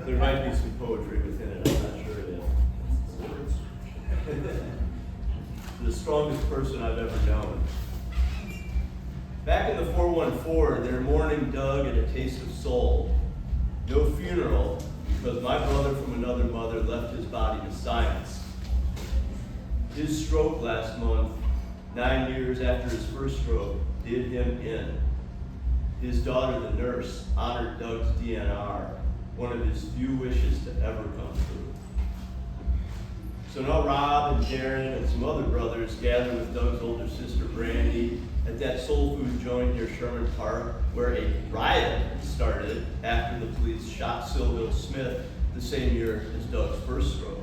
There might be some poetry within it, I'm not sure yet. The strongest person I've ever known. Back in the 414, they're mourning Doug at A Taste of Soul. No funeral, because my brother from another mother left his body to science. His stroke last month, 9 years after his first stroke, did him in. His daughter, the nurse, honored Doug's DNR, one of his few wishes to ever come true. So now Rob and Darren and some other brothers gather with Doug's older sister, Brandy, at that soul food joint near Sherman Park, where a riot started after the police shot Sylville Smith the same year as Doug's first stroke.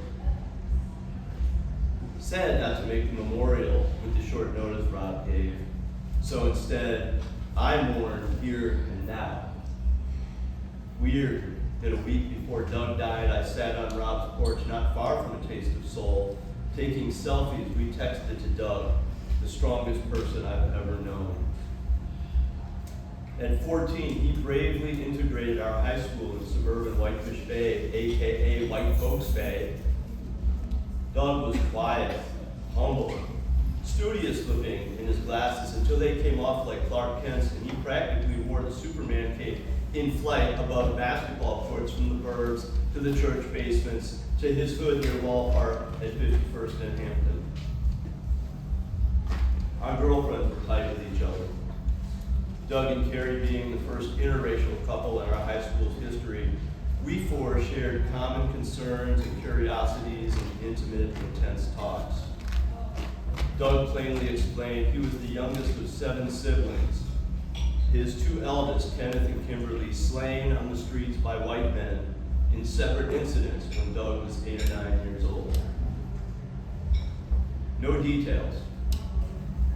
Sad not to make the memorial with the short notice Rob gave, so instead, I mourn here and now. Weird that a week before Doug died, I sat on Rob's porch not far from A Taste of Soul, taking selfies we texted to Doug, the strongest person I've ever known. At 14, he bravely integrated our high school in suburban Whitefish Bay, AKA White Folks Bay. Doug was quiet, humble, studious looking in his glasses until they came off like Clark Kent's, and he practically wore the Superman cape in flight above basketball courts from the burbs to the church basements to his hood near Wall Park at 51st and Hampton. Our girlfriends were tight with each other. Doug and Carrie being the first interracial couple in our high school's history, we four shared common concerns and curiosities and intimate, intense talks. Doug plainly explained he was the youngest of 7 siblings. His 2 eldest, Kenneth and Kimberly, slain on the streets by white men in separate incidents when Doug was 8 or 9 years old. No details.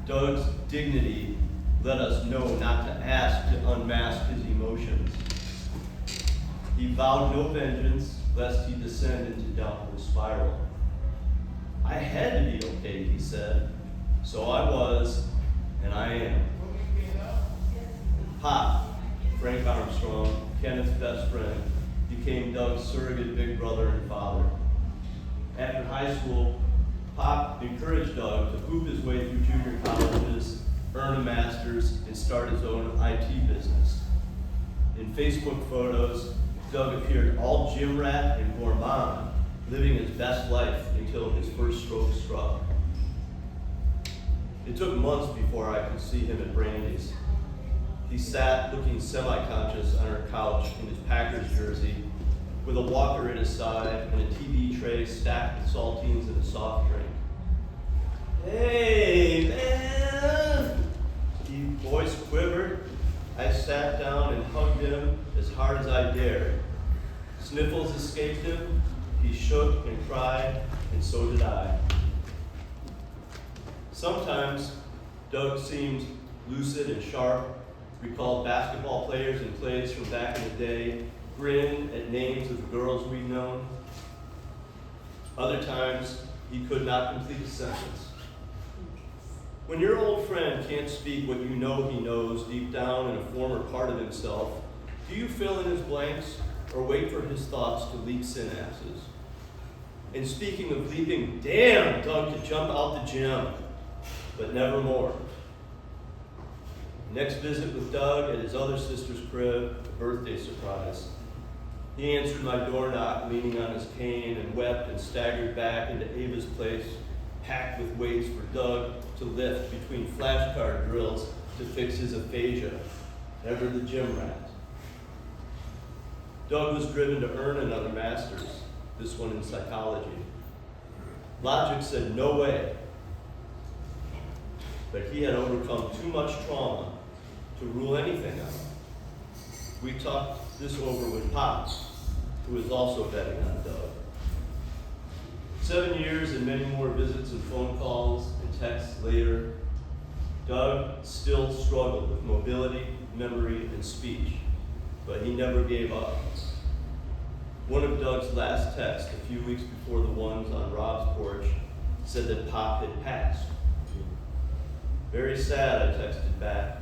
Doug's dignity let us know not to ask to unmask his emotions. He vowed no vengeance, lest he descend into downward spiral. I had to be okay, he said. So I was, and I am. Pop, Frank Armstrong, Kenneth's best friend, became Doug's surrogate big brother and father. After high school, Pop encouraged Doug to hoop his way through junior colleges, earn a master's, and start his own IT business. In Facebook photos, Doug appeared all gym rat and gourmand, living his best life until his first stroke struck. It took months before I could see him at Brandy's. He sat looking semi-conscious on her couch in his Packers jersey, with a walker at his side and a TV tray stacked with saltines and a soft drink. Hey, man! His voice quivered. I sat down and hugged him as hard as I dared. Sniffles escaped him. He shook and cried, and so did I. Sometimes Doug seemed lucid and sharp, recalled basketball players and plays from back in the day, grinned at names of the girls we'd known. Other times, he could not complete a sentence. When your old friend can't speak what you know he knows deep down in a former part of himself, do you fill in his blanks or wait for his thoughts to leap synapses? And speaking of leaping, damn, Doug could jump out the gym, but never more. Next visit with Doug at his other sister's crib, a birthday surprise. He answered my door knock, leaning on his cane, and wept and staggered back into Ava's place, packed with weights for Doug to lift between flashcard drills to fix his aphasia, ever the gym rat. Doug was driven to earn another master's, this one in psychology. Logic said no way, but he had overcome too much trauma to rule anything out. We talked this over with Pops, who was also betting on Doug. 7 years and many more visits and phone calls and texts later, Doug still struggled with mobility, memory, and speech, but he never gave up. One of Doug's last texts, a few weeks before the ones on Rob's porch, said that Pop had passed. Very sad, I texted back.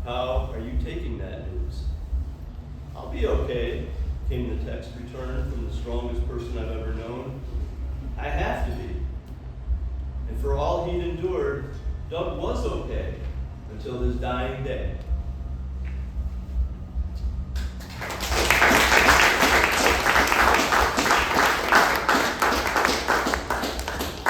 How are you taking that news? I'll be okay, came the text return from the strongest person I've ever known. I have to be. And for all he'd endured, Doug was okay until his dying day.